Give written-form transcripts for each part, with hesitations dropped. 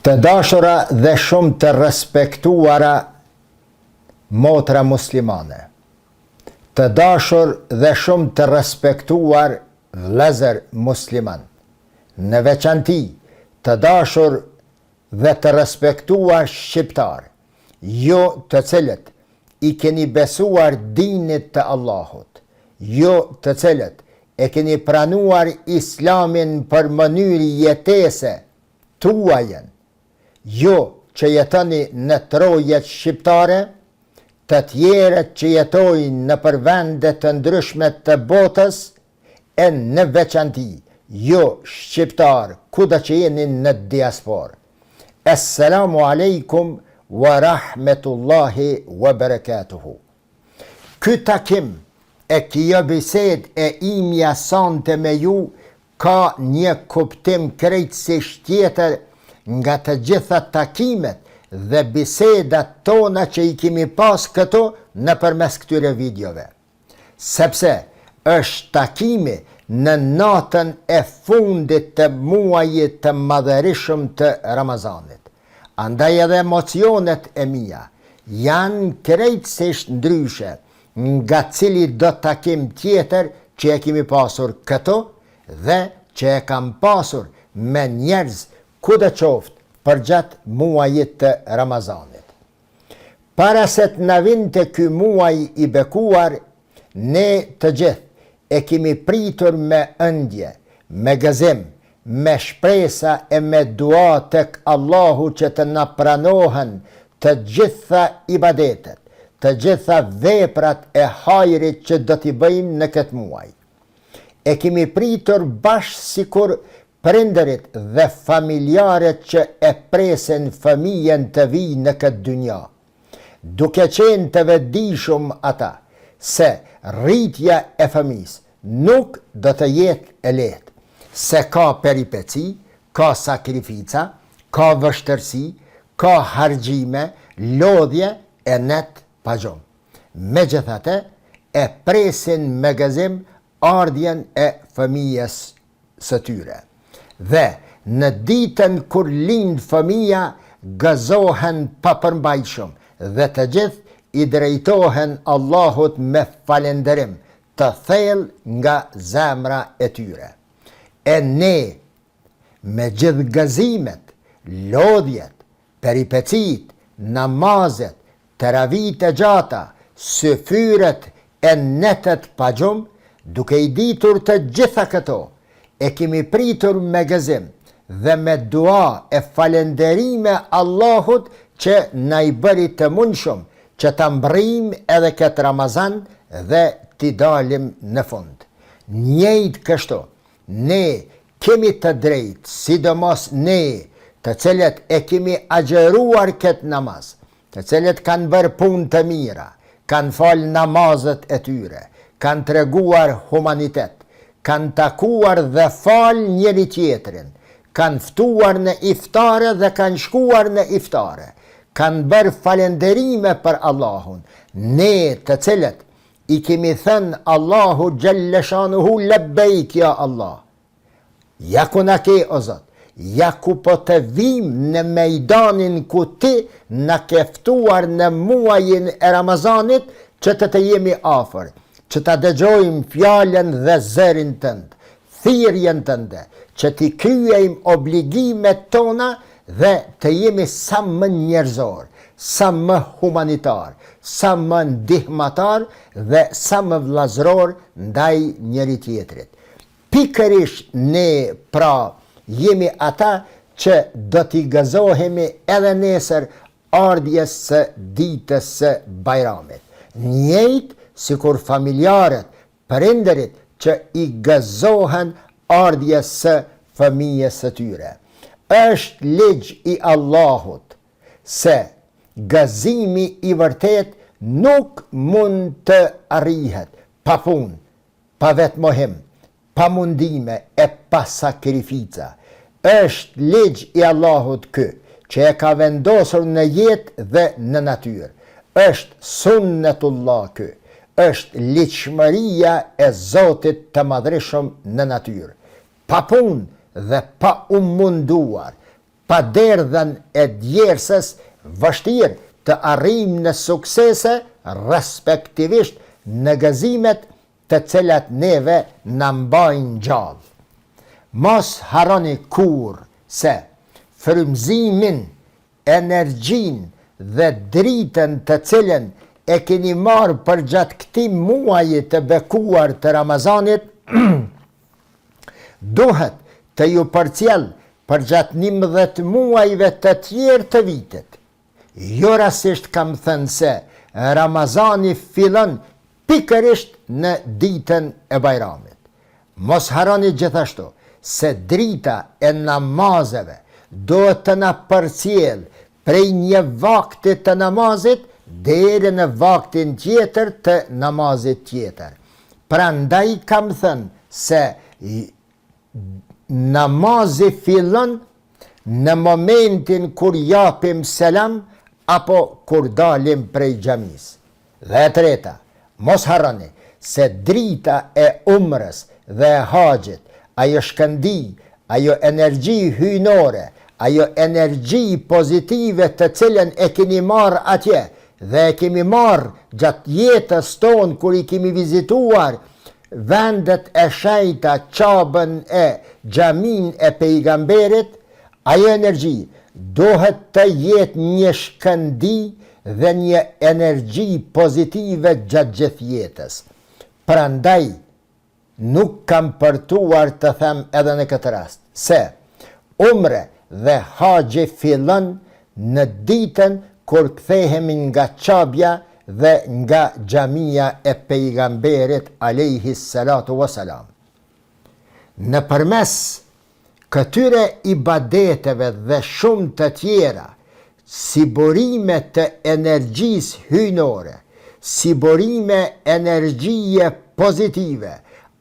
Të dashura dhe shumë të respektuara motra muslimane, të dashur dhe shumë të respektuar vëllezër musliman, në veçanti të dashur dhe të respektuar shqiptar, jo të cilët i keni besuar dinit të Allahut, jo të cilët e keni pranuar islamin për mënyrë jetese tuajen, jo që jetoni në trojet shqiptare, të tjerët që jetojnë në përvende të ndryshme të botës, e në veçanti, jo shqiptar, kuda që jeni në diaspor. Assalamu alaikum wa rahmetullahi wa barakatuhu. Ky takim e kjo bised e imja sante me ju ka një kuptim krejtësisht tjetër nga të gjitha takimet dhe bisedat tona që i kemi pas këto në përmes këtyre videove. Sepse është takimi në natën e fundit të muajit të madhërishëm të Ramazanit. Andaj edhe emocionet e mia janë krejtësisht ndryshe nga cili do takim tjetër që e kemi pasur këto dhe që e kam pasur me njerëz kuda qoftë për gjatë muajit të Ramazanit. Para se të na vinte ky muaj i bekuar, ne të gjithë e kemi pritur me ëndje, me gëzim, me shpresa e me dua tek Allahu që të na pranohen të gjitha ibadetet, të gjitha veprat e hajrit që do t'i bëjmë në këtë muaj. E kemi pritur bashkë sikur prindërit dhe familjarët që e presin fëmijën të vijë në këtë dynja, duke qenë të vetëdijshëm ata se rritja e fëmijës nuk do të jetë e lehtë, se ka peripeci, ka sakrifica, ka vështërsi, ka harxhime, lodhje e net pagjon. Megjithatë, e presin me gëzim ardhjen e fëmijës së tyre. Dhe në ditën kur lind fëmija, gëzohen pa përmbajtshëm dhe të gjithë i drejtohen Allahut me falënderim të thellë nga zemra e tyre. E ne, me gjithë gëzimet, lodhjet, peripecit, namazet, teravit e gjata, syfyret e netet pagjumë, duke i ditur të gjitha këto, e kemi pritur me gëzim dhe me dua e falenderime Allahut që na i bëri të mundshëm që ta mbrim edhe këtë Ramazan dhe t'i dalim në fund. Njëjtë kështu, ne kemi të drejtë, sidomos ne, të cilët e kemi agjeruar këtë namaz, të cilët kanë bërë punë të mira, kanë falë namazet e tyre, kanë treguar humanitet, kanë takuar dhe falë njëri tjetrin, kanë ftuar në iftare dhe kanë shkuar në iftare, kanë bërë falenderime për Allahun, ne të cilët i kemi thënë Allahu Gjelle Shanuhu lebbejk ja Allah. Ja ku na ke o Zot, ja ku po të vim në mejdanin ku ti na ke ftuar në muajin e Ramazanit që të jemi afër, që ta dëgjojmë fjallën dhe zërin tënd, thirrjen tënde, që t'i kryejmë obligimet tona dhe të jemi sa më njerëzor, sa më humanitar, sa më ndihmatar dhe sa më vllazëror ndaj njëri tjetrit. Pikërisht ne pra jemi ata që do t'i gëzohemi edhe nesër ardhjes së ditës së Bajramit. Njëjtë sikur familjarët, prindërit që i gëzohen ardhjes së fëmijës së tyre. Është ligj i Allahut se gëzimi i vërtet nuk mund të arrihet pa punë, pa vetmohim, pa mundime e pa sakrifica. Është ligj i Allahut ky, që e ka vendosur në jetë dhe në natyrë. Është sunnetullah ky. Është ligjshmëria e Zotit të madhreshëm në natyrë. Pa punë dhe pa u munduar, pa derdhen e djersës, vështirë të arrijmë në suksese, respektivisht në gëzimet të cilat neve në mbajnë gjallë. Mos harroni kur se frymëzimin, energjin dhe dritën të cilën e keni marrë për gjatë këtij muaji të bekuar të Ramazanit, duhet të ju përcjell për gjatë 11 muajve të tjerë të vitit. Jo rastisht kam thënë se Ramazani fillon pikërisht në ditën e Bajramit. Mos harroni gjithashtu se drita e namazeve duhet të na përcjell prej një vakti të namazit deri në vaktin tjetër të namazit tjetër. Prandaj kam thënë se namazi fillon në momentin kur japim selam apo kur dalim prej xhamis. Dhe e treta, mos harroni se drita e umrës dhe e haxhit, ajo shkëndi, ajo energji hyjnore, ajo energji pozitive të cilën e keni marrë atje dhe e kemi marrë gjatë jetës tonë kur i kemi vizituar vendet e shenjta, Qabën e xhamin e pejgamberit, ajo energji duhet të jetë një shkëndi dhe një energji pozitive gjatë gjithë jetës. Prandaj, nuk kam përtuar të them edhe në këtë rast, se umre dhe haxhi fillon në ditën kur kthehemi nga Qabja dhe nga xhamia e pejgamberit alayhi salatu wassalam. Në përmes këtyre ibadeteve dhe shumë të tjera, si burime të energjisë hyjnore, si burime energjie pozitive,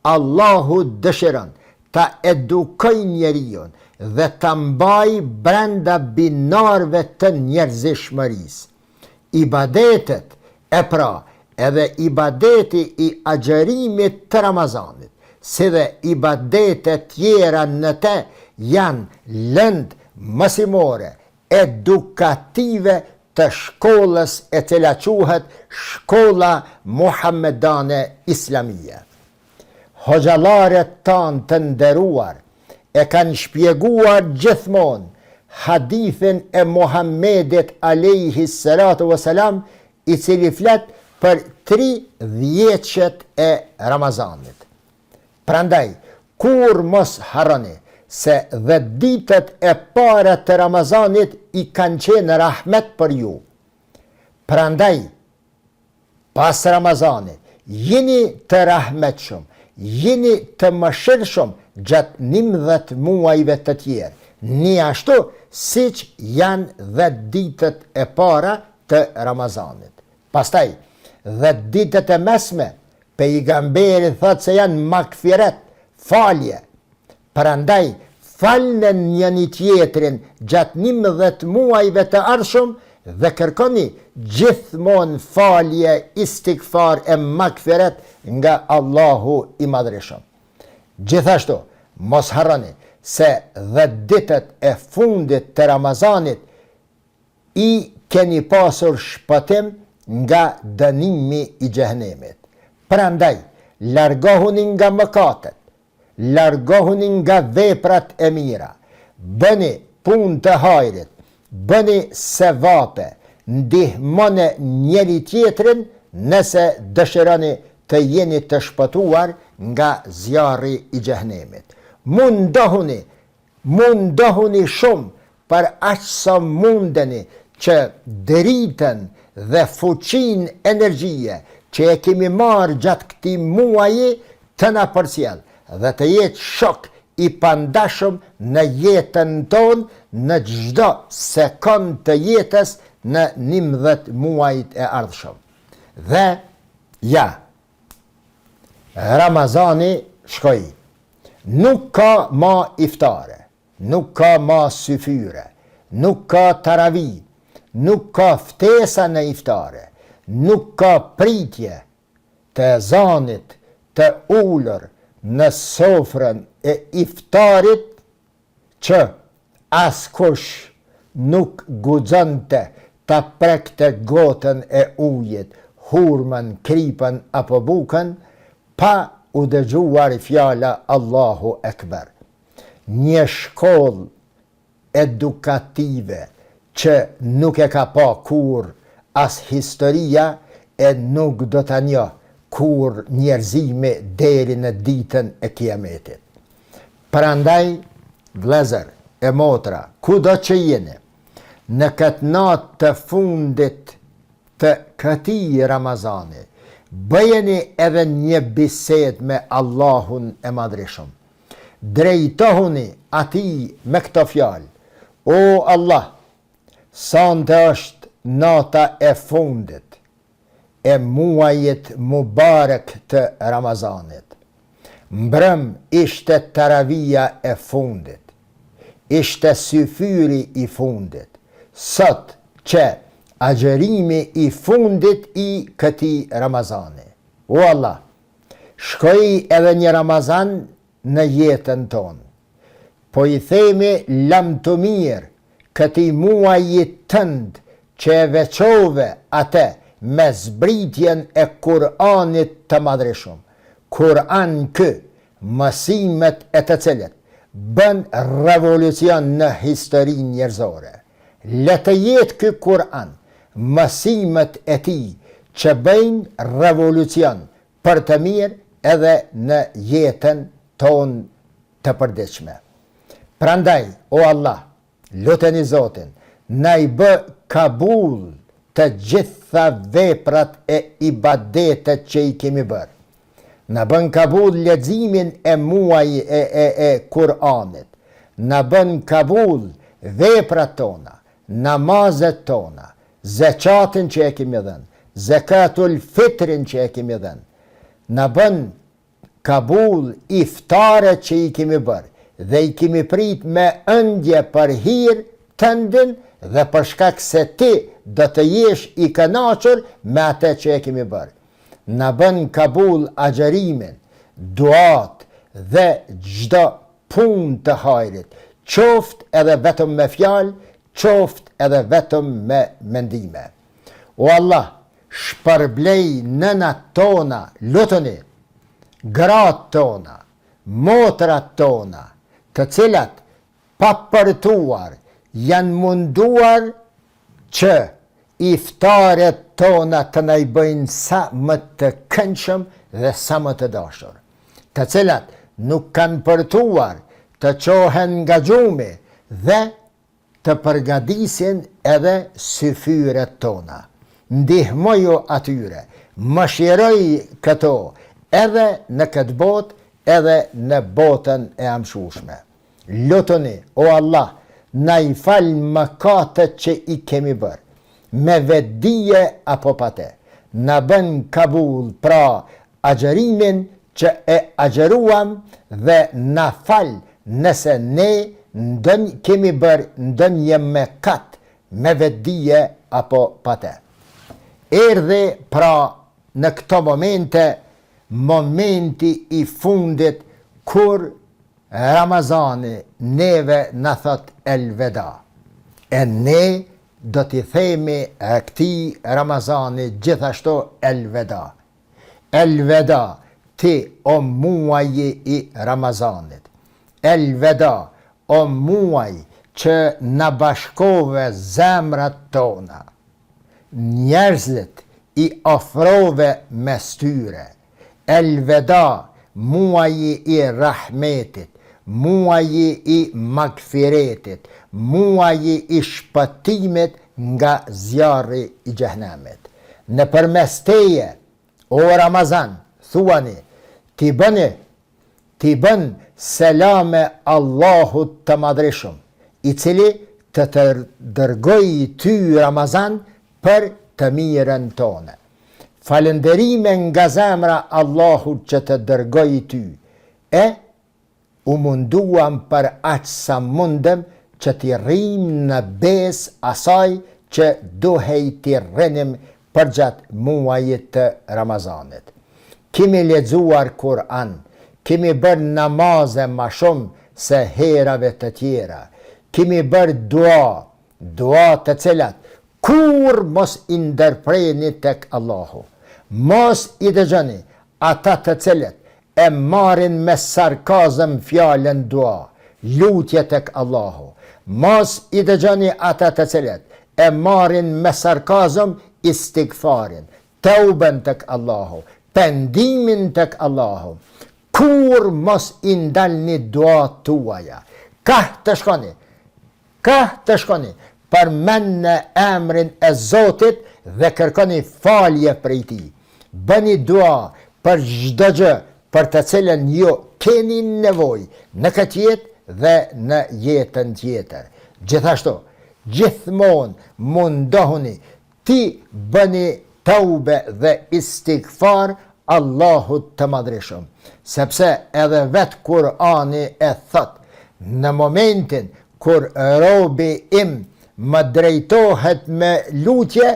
Allahu dëshiron ta edukoj njeriu dhe ta mbaj brenda binarve të njerëzishmërisë. Ibadetet e pra edhe ibadeti i agjerimit të Ramazanit, si dhe ibadetet tjera në te janë lëndë mësimore, edukative të shkollës e cila quhet Shkolla Muhammedane Islamia. Hoxhallaret tanë të nderuar e kanë shpjeguar gjithmonë hadithin e Muhammedit alayhi salatu wassalam, i cili flet për 3 dhjetëshet e Ramazanit. Prandaj, kur mos harroni se 10 ditët e para të Ramazanit i kanë qenë rahmet për ju. Prandaj, pas Ramazanit, jeni të rahmetshëm, jeni të mëshirshëm gjatë 11 muajve të tjerë, një ashtu siç janë 10 ditët e para të Ramazanit. Pastaj, 10 ditët e mesme, pejgamberi thot se janë magfiret, falje. Prandaj, falën njëri tjetrin gjatë 11 muajve të ardhshëm dhe kërkoni gjithmonë falje, istikfar e magfiret nga Allahu i Madhreshëm. Gjithashtu, mos harroni se 10 ditët e fundit të Ramazanit i keni pasur shpëtim nga dënimi i xhehenemit. Prandaj, largohuni nga mëkatet, largohuni nga veprat e mira, bëni punë të hajrit, bëni sevape, ndihmoni njëri tjetrin nëse dëshironi të jeni të shpëtuar nga zjarri i xhehenemit. Mundohuni shumë për aq sa mundeni që dritën dhe fuqin energjie që e kemi marrë gjatë këtij muaji të na përcjell dhe të jetë shok i pandashëm në jetën tonë në çdo sekond të jetës në 11 muajt e ardhshëm. Dhe ja, Ramazani shkoi. Nuk ka ma iftare, nuk ka ma syfyre, nuk ka taravi, nuk ka ftesa në iftare, nuk ka pritje të ezanit të ulur në sofrën e iftarit që askush nuk guxonte ta prekte gotën e ujit, hurmën, kripën apo bukën, pa u dëgjuar fjala Allahu Ekber. Një shkollë edukative që nuk e ka pa kur as historia e nuk do të njoh kur njerëzimi deri në ditën e kiametit. Prandaj, vëllezër e motra, kudo që jeni, në këtë natë të fundit të këtij Ramazani, bëjeni edhe një bisedë me Allahun e Madhreshëm. Drejtohuni atij me këto fjalë: O Allah, sonte është nata e fundit e muajit mubarek të Ramazanit. Mbrëm ishte taravia e fundit, ishte syfyri i fundit, sot që agjerimi i fundit i këtij Ramazani. O Allah, shkoi edhe një Ramazan në jetën tonë. Po i themi lam të mirë këtij muajit tënd që e veçove atë me zbritjen e Kur'anit të Madhreshëm. Kur'an kë, mësimet e të cilët bën revolucion në historinë njerëzore. Le të jetë ky Kur'an, mësimet e tij që bëjnë revolucion për të mirë edhe në jetën tonë të përditshme. Prandaj, o Allah, luteni Zotin, na i bë kabul të gjitha veprat e ibadetet që i kemi bërë. Na bën kabul leximin e muajit e Kur'anit. Na bën kabul veprat tona, namazet tona, zekatin që e kemi dhënë, zekatul fitrin që e kemi dhënë. Na bën kabul iftaret që i kemi bërë dhe i kemi prit me ëndje për hir tëndin dhe për shkak se ti do të jesh i kënaqur me atë që e kemi bërë. Na bën kabul agjerimin, duat dhe çdo punë të hajrit, qoftë edhe vetëm me fjalë, qoftë edhe vetëm me mendime. O Allah, shpërblej nënat tona, luteni, gratë tona, motrat tona, të cilat pa përtuar janë munduar që iftaret tona të na i bëjnë sa më të këndshëm dhe sa më të dashur, të cilat nuk kanë përtuar të qohen nga gjumi dhe të përgatisin edhe syfyret tona. Ndihmoju atyre, mëshiroj këto edhe në këtë botë, edhe në botën e amshushme. Lutuni, o Allah, na i fal mëkatet që i kemi bërë, me vetdije apo pa te. Na bën kabul pra agjerimin që e agjeruam dhe na fal nëse ne kemi bërë ndonjë mëkat me vetdije apo pa te. Erdhi pra në këto momente momenti i fundit kur Ramazani neve na thot elveda. E ne do t'i themi këtij Ramazani gjithashtu elveda. Elveda ti o muaji i Ramazanit. Elveda o muaj që na bashkove zemrat tona. Njerëzit i ofrove mes tyre. Elveda, muaji i rahmetit, muaji i magfiretit, muaji i shpëtimit nga zjarri i xhenemit. Në përmes teje, o Ramazan, thuani, ti bën selame Allahut të Madhreshëm, i cili të dërgoj ty Ramazan për të mirën tonë. Falënderime nga zemra Allahut që të dërgoj ty, e u munduam për aq sa mundem që t'i rrim në besë asaj që duhej t'i rrinim përgjatë muajit të Ramazanit. Kemi lexuar Kur'an, kemi bërë namaze ma shumë se herave të tjera, kemi bërë dua të cilat kur mos i ndërpreni tek Allahu. Mos i dëgjoni ata të cilët e marrin me sarkazëm fjalën dua, lutje tek Allahu. Mos i dëgjoni ata të cilët e marrin me sarkazëm istighfarin, tauben tek Allahu, pendimin tek Allahu. Kur mos i ndalni dua tuaja. Ka të shkoni, përmend në emrin e Zotit dhe kërkoni falje prej tij. Bëni dua për çdo gjë për të cilën ju keni nevojë në këtë jetë dhe në jetën tjetër. Gjithashtu, gjithmonë mundohuni ti bëni taube dhe istighfar Allahut të Madhreshëm, sepse edhe vetë Kurani e thot, në momentin kur robi im më drejtohet me lutje,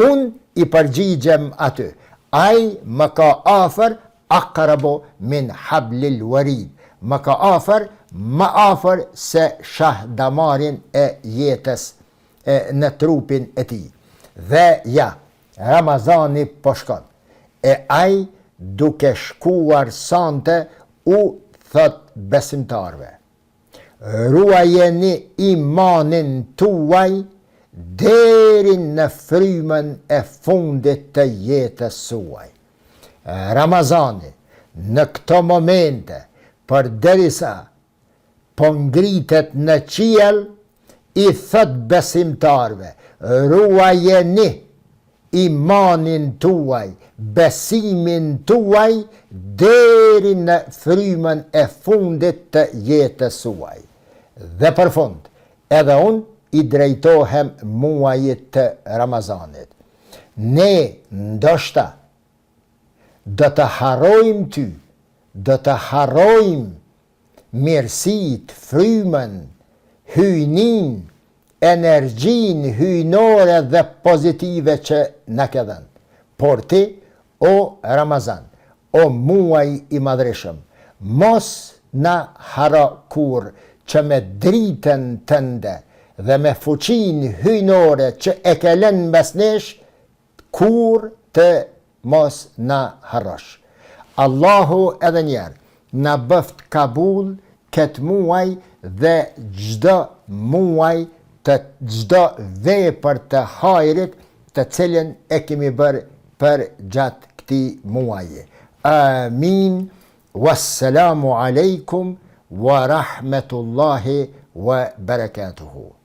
unë i përgjigjem aty. Ai më ka afër, aqrabu min hablil warid. Më ka afër, më afër se shahdamarin e jetës në trupin e tij. Dhe ja, Ramazani po shkon. E ai duke shkuar sante u thot besimtarve: ruajeni imanin tuaj deri në frymën e fundit të jetës suaj. Ramazani në këto momente, përderisa po ngritet në qiell, i thot besimtarve: ruajeni imanin tuaj, besimin tuaj deri në frymën e fundit të jetës suaj. Dhe për fund, edhe unë i drejtohem muajit të Ramazanit. Ne ndoshta do të harrojmë ty, do të harrojmë mirësit, frymën, hyjnin, energjin hyjnore dhe pozitive që na ke dhënë. Por ti, o Ramazan, o muaj i madhreshëm, mos na haro kur që me dritën tënde dhe me fuqin hyjnore që e ke lënë mes nesh, kur të mos na harrosh. Allahu edhe njerë na bëft kabul këtë muaj dhe gjdo muaj të gjdo vepër të hajrit të cilën e kemi bërë për gjatë këti muaje. Amin. Wassalamu alaikum wa rahmetullahi wa barakatuhu.